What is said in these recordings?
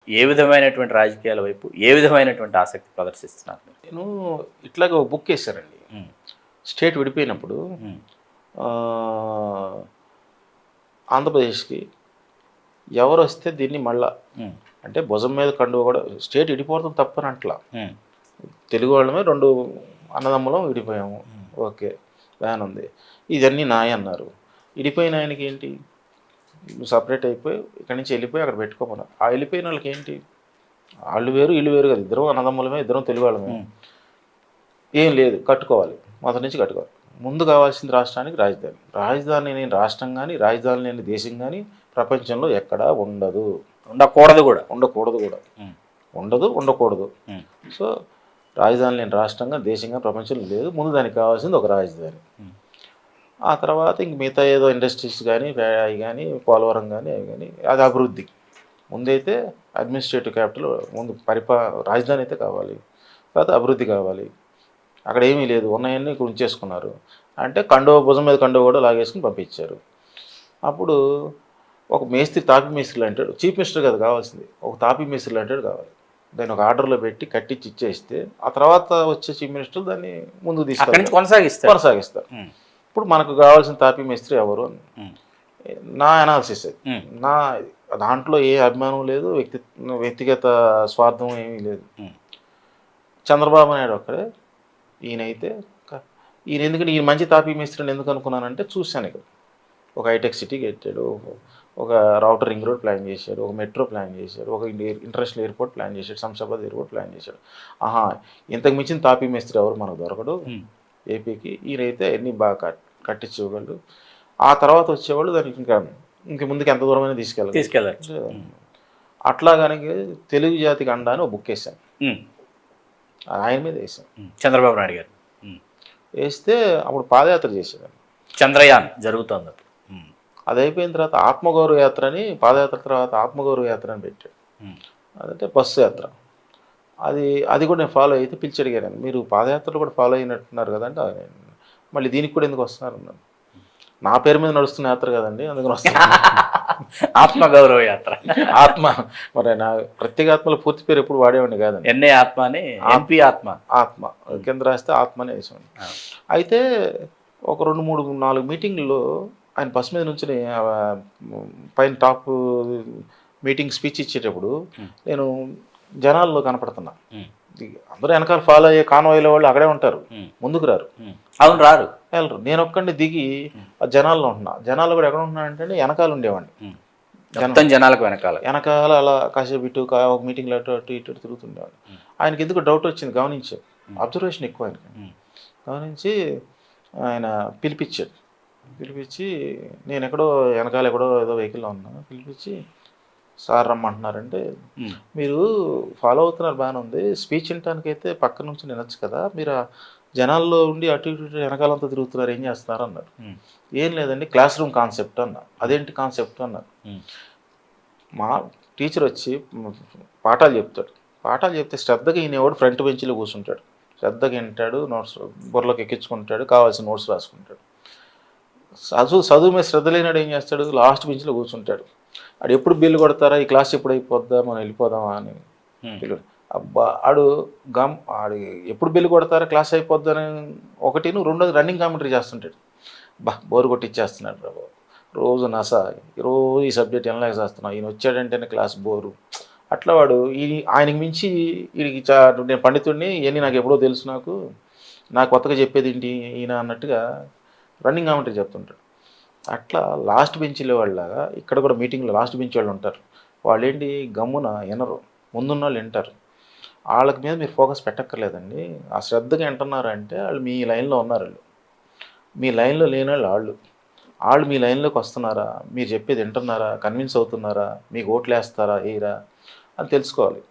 ఏ విధమైనటువంటి రాజకీయాల వైపు ఏ విధమైనటువంటి ఆసక్తి ప్రదర్శిస్తున్నారు మీరు? నేను ఇట్లాగ ఒక బుక్ వేశారండి. స్టేట్ విడిపోయినప్పుడు ఆ, ఆంధ్రప్రదేశ్కి ఎవరు వస్తే దీన్ని మళ్ళా అంటే భుజం మీద కండువ కూడా స్టేట్ విడిపోవడం తప్పని అట్లా తెలుగు వాళ్ళమే రెండు అన్నదమ్ములం విడిపోయాము, ఓకే బ్యాన్ ఉంది, ఇదన్నీ నాయ అన్నారు. విడిపోయిన ఆయనకి ఏంటి, సపరేట్ అయిపోయి ఇక్కడి నుంచి వెళ్ళిపోయి అక్కడ పెట్టుకోమన్నారు. ఆ వెళ్ళిపోయిన వాళ్ళకి ఏంటి, వాళ్ళు వేరు వీళ్ళు వేరు కదా, ఇద్దరం అన్నదమ్ములమే, ఇద్దరం తెలుగు వాళ్ళమే, ఏం లేదు కట్టుకోవాలి, మొదటి నుంచి కట్టుకోవాలి. ముందు కావాల్సింది రాష్ట్రానికి రాజధాని. రాజధాని లేని రాష్ట్రం కానీ రాజధాని లేని దేశం కానీ ప్రపంచంలో ఎక్కడా ఉండదు, ఉండకూడదు కూడా. ఉండదు, ఉండకూడదు. సో రాజధాని లేని రాష్ట్రంగా దేశంగా ప్రపంచంలో లేదు. ముందు దానికి కావాల్సింది ఒక రాజధాని. ఆ తర్వాత ఇంక మిగతా ఏదో ఇండస్ట్రీస్ కానీ అవి కానీ పోలవరం కానీ అవి కానీ అది అభివృద్ధి. ముందైతే అడ్మినిస్ట్రేటివ్ క్యాపిటల్ ముందు రాజధాని అయితే కావాలి, తర్వాత అభివృద్ధి కావాలి. అక్కడ ఏమీ లేదు, ఉన్నాయన్నీ ఉంచేసుకున్నారు. అంటే భుజం మీద కండువ కూడా లాగేసుకుని పంపించారు. అప్పుడు ఒక మేస్త్రి, తాపీ మేస్త్రి అంటాడు, చీఫ్ మినిస్టర్ కదా కావాల్సింది, ఒక తాపీ మేస్త్రి అంటాడు కావాలి. దాన్ని ఒక ఆర్డర్లో పెట్టి కట్టించి ఇచ్చేస్తే ఆ తర్వాత వచ్చే చీఫ్ మినిస్టర్ దాన్ని ముందుకు తీసుకెళ్ళి కొనసాగిస్తారు. ఇప్పుడు మనకు కావాల్సిన తాపీ మేస్త్రి ఎవరు అని నా అనాలిసిస్. నా దాంట్లో ఏ అభిమానం లేదు, వ్యక్తిగత స్వార్థం ఏమీ లేదు. చంద్రబాబు నాయుడు ఒక్కడే. ఈయన ఎందుకంటే ఈయన మంచి తాపీ మేస్త్రిని ఎందుకు అనుకున్నానంటే చూశాను. ఇక్కడ ఒక హైటెక్ సిటీ కట్టాడు, ఒక రౌటర్ రింగ్ రోడ్ ప్లాన్ చేశాడు, ఒక మెట్రో ప్లాన్ చేశాడు, ఒక ఇంటర్నేషనల్ ఎయిర్పోర్ట్ ప్లాన్ చేశాడు, శంషాబాద్ ఎయిర్పోర్ట్ ప్లాన్ చేశాడు. ఇంతకు మించిన తాపీ మేస్త్రి ఎవరు మనకు దొరకడు ఏపీకి. ఈయనైతే అన్నీ బాగా కట్టించగలడు. ఆ తర్వాత వచ్చేవాళ్ళు దానికి ఇంక ముందుకు ఎంత దూరమైనా తీసుకెళ్ళారు. అట్లా కనుక తెలుగు జాతికి అండా అని ఒక బుక్ వేసాను, ఆయన మీద వేసాను, చంద్రబాబు నాయుడు గారు వేస్తే అప్పుడు పాదయాత్ర చేసేదాన్ని. చంద్రయాన్ జరుగుతుంది. అది అయిపోయిన తర్వాత ఆత్మగౌరవ యాత్ర అని, పాదయాత్ర తర్వాత ఆత్మగౌరవ యాత్ర అని పెట్టాడు. అదంటే బస్సు యాత్ర. అది కూడా నేను ఫాలో అయితే పిలిచి అడిగాను, మీరు పాదయాత్రలు కూడా ఫాలో అయినట్టున్నారు కదంటే, మళ్ళీ దీనికి కూడా ఎందుకు వస్తున్నారు అన్నాను. నా పేరు మీద నడుస్తున్న యాత్ర కదండి, అందుకని వస్తున్నారు. ఆత్మగౌరవ యాత్ర. మరి నా ప్రత్యేగాత్మల పూర్తి పేరు ఎప్పుడు వాడేవాడిని కాదండి. ఎన్ఏ ఆత్మ అని, ఎంపీ ఆత్మ కింద రాస్తే ఆత్మనే వేసేవాడిని. అయితే ఒక 2, 3, 4 మీటింగ్లో ఆయన బస్ మీద నుంచి పైన టాప్ మీటింగ్ స్పీచ్ ఇచ్చేటప్పుడు నేను జనాల్లో కనపడుతున్నా. అందరూ వెనకాల ఫాలో అయ్యే కాన్వాయ్ల వాళ్ళు అక్కడే ఉంటారు, ముందుకు రారు. అవును, వెళ్ళరు. నేను ఒక్కడిని దిగి ఆ జనాల్లో ఉంటున్నా. జనాల్లో కూడా ఎక్కడ ఉంటున్నా అంటే వెనకాల ఉండేవాడిని. జనాలకు వెనకాల అలా కాసేపు ఇటు ఒక మీటింగ్లో అటు ఇటు తిరుగుతుండేవాడిని. ఆయనకి ఎందుకు డౌట్ వచ్చింది, గమనించాడు, అబ్జర్వేషన్ ఎక్కువ ఆయనకి. గమనించి ఆయన పిలిపించి నేను వెనకాల ఎక్కడో ఏదో వెహికల్లో ఉన్నా, పిలిపించి సార్ రమ్మంటున్నారంటే, మీరు ఫాలో అవుతున్నారు బాగానే ఉంది, స్పీచ్ వినటానికైతే పక్క నుంచి వినొచ్చు కదా, మీరు జనాల్లో ఉండి అటు ఇటు వెనకాలంతా తిరుగుతున్నారు, ఏం చేస్తున్నారు అన్నారు. ఏం లేదండి, క్లాస్ రూమ్ కాన్సెప్ట్ అన్నా. అదేంటి కాన్సెప్ట్ అన్నారు. మా టీచర్ వచ్చి పాఠాలు చెప్తే శ్రద్ధగా ఈయనవాడు ఫ్రంట్ బెంచ్లో కూర్చుంటాడు, శ్రద్ధగా వింటాడు, నోట్స్ బుర్రలోకి ఎక్కించుకుంటాడు, కావాల్సిన నోట్స్ రాసుకుంటాడు. చదువు మీద శ్రద్ధ లేనాడు ఏం చేస్తాడు, లాస్ట్ బెంచ్లో కూర్చుంటాడు. ఆడు ఎప్పుడు బిల్లు కొడతారా, ఈ క్లాస్ ఎప్పుడు అయిపోద్దా, మనం వెళ్ళిపోదామా అని. అబ్బా ఆడు ఎప్పుడు బిల్లు కొడతారా, క్లాస్ అయిపోద్దని ఒకటి, రెండోది రన్నింగ్ కామెంటరీ చేస్తుంటాడు. బోరు కొట్టిచ్చేస్తున్నాడు రా బాబు, రోజు రోజు ఈ సబ్జెక్ట్ ఎలా చేస్తున్నావు, ఈయన వచ్చాడంటేనే క్లాస్ బోరు. అట్లా వాడు ఆయనకి మించి వీడికి నేను పండితుడిని, ఇవన్నీ నాకు ఎప్పుడో తెలుసు, నాకు కొత్తగా చెప్పేది ఏంటి ఈయన అన్నట్టుగా రన్నింగ్ కామెంటరీ చెప్తుంటాడు. అట్లా లాస్ట్ బెంచ్లో వాళ్ళగా ఇక్కడ కూడా మీటింగ్లో లాస్ట్ బెంచ్ వాళ్ళు ఉంటారు. వాళ్ళు ఏంటి గమ్మున వినరు, ముందున్న వాళ్ళు వింటారు. వాళ్ళకి మీద మీరు ఫోకస్ పెట్టక్కర్లేదండి. ఆ శ్రద్ధగా వింటున్నారు అంటే వాళ్ళు మీ లైన్లో ఉన్నారు. మీ లైన్లో లేని వాళ్ళు మీ లైన్లోకి వస్తున్నారా, మీరు చెప్పేది వింటున్నారా, కన్విన్స్ అవుతున్నారా, మీకు ఓట్లు వేస్తారా వేయరా అని తెలుసుకోవాలి.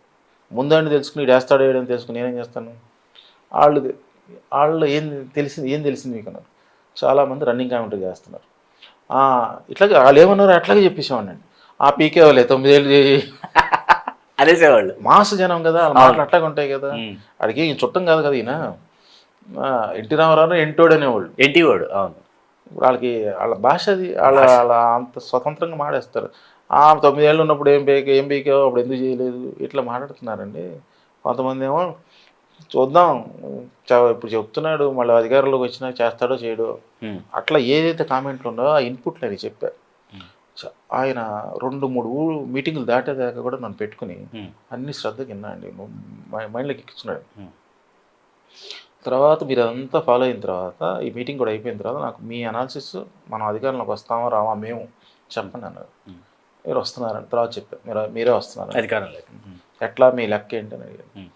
ముందండి తెలుసుకుని వేస్తాడో వేయడం తెలుసుకుని నేనేం చేస్తాను, వాళ్ళు ఏం తెలిసింది మీకు అన్నారు. చాలామంది రన్నింగ్ కామెంటరీ చేస్తున్నారు. ఇట్లాగే వాళ్ళు ఏమన్నారు అట్లాగే చెప్పేసేవాడిని. పీకే వాళ్ళే 9 ఏళ్ళు అనేసేవాళ్ళు. మాస్ జనం కదా, మాటలు అట్లాగే ఉంటాయి కదా. అడిగి ఈయన చుట్టం కాదు కదా, ఈయన ఎన్టీ రామారావు ఎంటోడు అనేవాళ్ళు. ఎన్టీవాడు. అవును. ఇప్పుడు వాళ్ళ భాష అది, వాళ్ళ అంత స్వతంత్రంగా మాడేస్తారు. 9 ఏళ్ళు ఉన్నప్పుడు ఏం బీకావు అప్పుడు ఎందుకు చేయలేదు ఇట్లా మాట్లాడుతున్నారండి. కొంతమంది ఏమో చూద్దాం ఇప్పుడు చెప్తున్నాడు మళ్ళీ అధికారంలోకి వచ్చినా చేస్తాడో చేయడో అట్లా ఏదైతే కామెంట్లు ఉన్నాయో ఆ ఇన్పుట్లు అని చెప్పారు. ఆయన 2-3 మీటింగులు దాటేదాకా కూడా నన్ను పెట్టుకుని అన్ని శ్రద్ధగా విన్నా అండి. మైండ్లోకి ఎక్కించున్నాడు. తర్వాత మీరు అదంతా ఫాలో అయిన తర్వాత ఈ మీటింగ్ కూడా అయిపోయిన తర్వాత నాకు మీ అనాలిసిస్ మనం అధికారంలోకి వస్తామా రామా మేము చెప్పండి అన్నారు. మీరు వస్తున్నారని తర్వాత చెప్పారు. మీరే వస్తున్నారు అధికారంలో. ఎట్లా మీ లెక్క ఏంటని అడిగాను.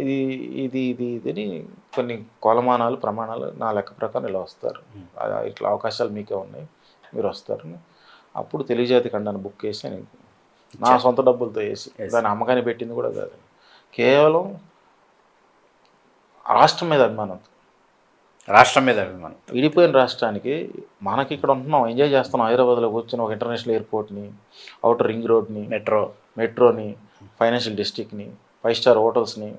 ఇది ఇది ఇది ఇది కొన్ని కొలమానాలు ప్రమాణాలు నా లెక్క ప్రకారం ఇలా వస్తారు, ఇట్లా అవకాశాలు మీకే ఉన్నాయి, మీరు వస్తారని. అప్పుడు తెలియజేతి ఖండాన్ని బుక్ చేసి నేను నా సొంత డబ్బులతో వేసి దాన్ని అమ్మకాన్ని పెట్టింది కూడా కాదు, కేవలం రాష్ట్రం మీద అభిమానం. విడిపోయిన రాష్ట్రానికి మనకి ఇక్కడ ఉంటున్నాం, ఎంజాయ్ చేస్తున్నాం. హైదరాబాద్లో కూర్చొని ఒక ఇంటర్నేషనల్ ఎయిర్పోర్ట్ని, అవుటర్ రింగ్ రోడ్ని, మెట్రోని, ఫైనాన్షియల్ డిస్ట్రిక్ట్ని, 5 స్టార్ హోటల్స్ని,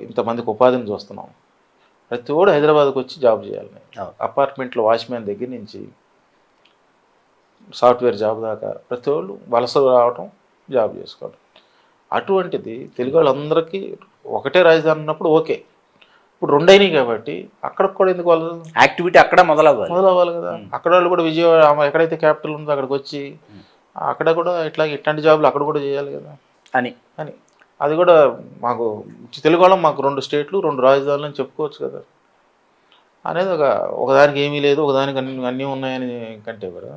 ఇంతమందికి ఉపాధిని చూస్తున్నాం. ప్రతి ఒడు హైదరాబాద్కి వచ్చి జాబ్ చేయాలి. అపార్ట్మెంట్లో వాచ్మ్యాన్ దగ్గర నుంచి సాఫ్ట్వేర్ జాబ్ దాకా ప్రతి వాళ్ళు వలస రావటం, జాబ్ చేసుకోవడం. అటువంటిది తెలుగు వాళ్ళందరికీ ఒకటే రాజధాని ఉన్నప్పుడు ఓకే. ఇప్పుడు 2 అయినాయి కాబట్టి అక్కడ కూడా ఎందుకు వాళ్ళు యాక్టివిటీ అక్కడ మొదలవ్వాలి కదా. అక్కడ వాళ్ళు కూడా విజయవాడ ఎక్కడైతే క్యాపిటల్ ఉందో అక్కడికి వచ్చి అక్కడ కూడా ఇట్లాంటి జాబులు అక్కడ కూడా చేయాలి కదా అని అది కూడా మాకు తెలుగు వాళ్ళం, మాకు 2 స్టేట్లు 2 రాజధానులు అని చెప్పుకోవచ్చు కదా అనేది ఒకదానికి ఏమీ లేదు, ఒకదానికి అన్నీ ఉన్నాయని కంటే కూడా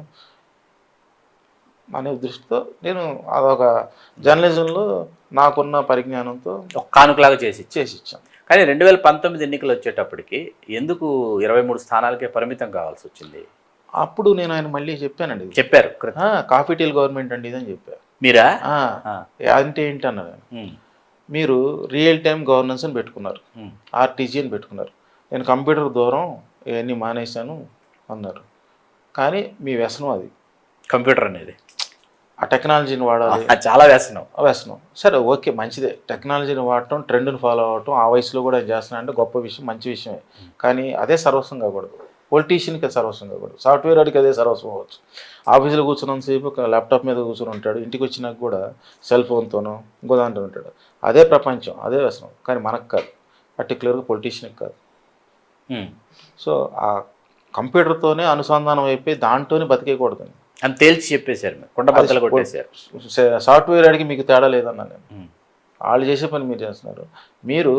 అనే దృష్టితో నేను అదొక జర్నలిజంలో నాకున్న పరిజ్ఞానంతో కానుకలాగా చేసి ఇచ్చాను. కానీ 2019 ఎన్నికలు వచ్చేటప్పటికి ఎందుకు 23 స్థానాలకే పరిమితం కావాల్సి వచ్చింది? అప్పుడు నేను ఆయన మళ్ళీ చెప్పానండి. చెప్పారు కాఫీ టీల్ గవర్నమెంట్ అండి ఇదని చెప్పారు. మీరా? అంటే ఏంటి అన్నారు. మీరు రియల్ టైం గవర్నెన్స్ అని పెట్టుకున్నారు, ఆర్టీజీ అని పెట్టుకున్నారు. నేను కంప్యూటర్ దూరం ఇవన్నీ మానేశాను అన్నారు. కానీ మీ వ్యసనం అది కంప్యూటర్ అనేది, ఆ టెక్నాలజీని వాడాలి, చాలా వ్యసనం. సరే ఓకే మంచిదే, టెక్నాలజీని వాడటం, ట్రెండ్ని ఫాలో అవ్వటం, ఆ వయసులో కూడా చేస్తున్నా అంటే గొప్ప విషయం, మంచి విషయమే. కానీ అదే సర్వస్వం కాకూడదు. పొలిటీషియన్కి అది సర్వస్వం కాకూడదు. సాఫ్ట్వేర్ వాడికి అదే సర్వస్వం అవ్వచ్చు. ఆఫీసులో కూర్చున్నంతసేపు ల్యాప్టాప్ మీద కూర్చొని ఉంటాడు, ఇంటికి వచ్చినాక కూడా సెల్ ఫోన్తోనో ఇంకో దాంట్లో ఉంటాడు. అదే ప్రపంచం, అదే వ్యసనం. కానీ మనకు కాదు, పర్టికులర్గా పొలిటీషియన్కి కాదు. సో ఆ కంప్యూటర్తోనే అనుసంధానం అయిపోయి దాంట్లోనే బతికేయకూడదు అని తేల్చి చెప్పేశారు. కొండ బద్దలు కొట్టేశారు. సాఫ్ట్వేర్ అడిగి మీకు తేడా లేదన్నా నేను. వాళ్ళు చేసే పని మీరు చేస్తున్నారు. మీరు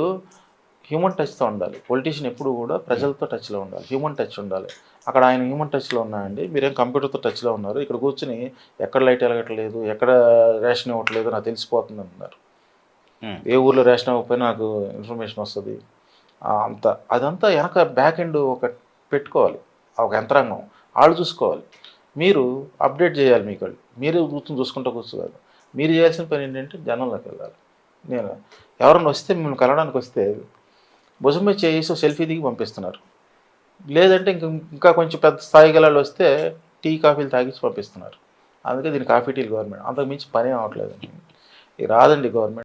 హ్యూమన్ టచ్తో ఉండాలి. పొలిటీషియన్ ఎప్పుడు కూడా ప్రజలతో టచ్లో ఉండాలి, హ్యూమన్ టచ్ ఉండాలి. అక్కడ ఆయన హ్యూమన్ టచ్లో ఉన్నాయండి, మీరేం కంప్యూటర్తో టచ్లో ఉన్నారు. ఇక్కడ కూర్చుని ఎక్కడ లైట్ వెలగట్లేదు, ఎక్కడ రేషన్ ఇవ్వట్లేదు నాకు తెలిసిపోతుంది అంటున్నారు. ఏ ఊర్లో రేషన్ ఇవ్వకపోయినా నాకు ఇన్ఫర్మేషన్ వస్తుంది. అదంతా వెనక బ్యాక్ ఎండ్ ఒక పెట్టుకోవాలి, ఒక యంత్రాంగం వాళ్ళు చూసుకోవాలి. మీరు అప్డేట్ చేయాలి, మీకు వాళ్ళు మీరే కూర్చొని చూసుకుంటూ కూర్చోవాలి. మీరు చేయాల్సిన పని ఏంటంటే జనంలోకి వెళ్ళాలి. నేను ఎవరన్నా వస్తే మిమ్మల్ని కలవడానికి వస్తే భుజం మీద చేసి సెల్ఫీ దిగి పంపిస్తున్నారు. లేదంటే ఇంకా కొంచెం పెద్ద స్థాయి గలాలు వస్తే టీ కాఫీలు తాగించి పంపిస్తున్నారు. అందుకే దీన్ని కాఫీ టీలు గవర్నమెంట్, అంతకు మించి పని అవ్వట్లేదు. ఇది రాదండి గవర్నమెంట్.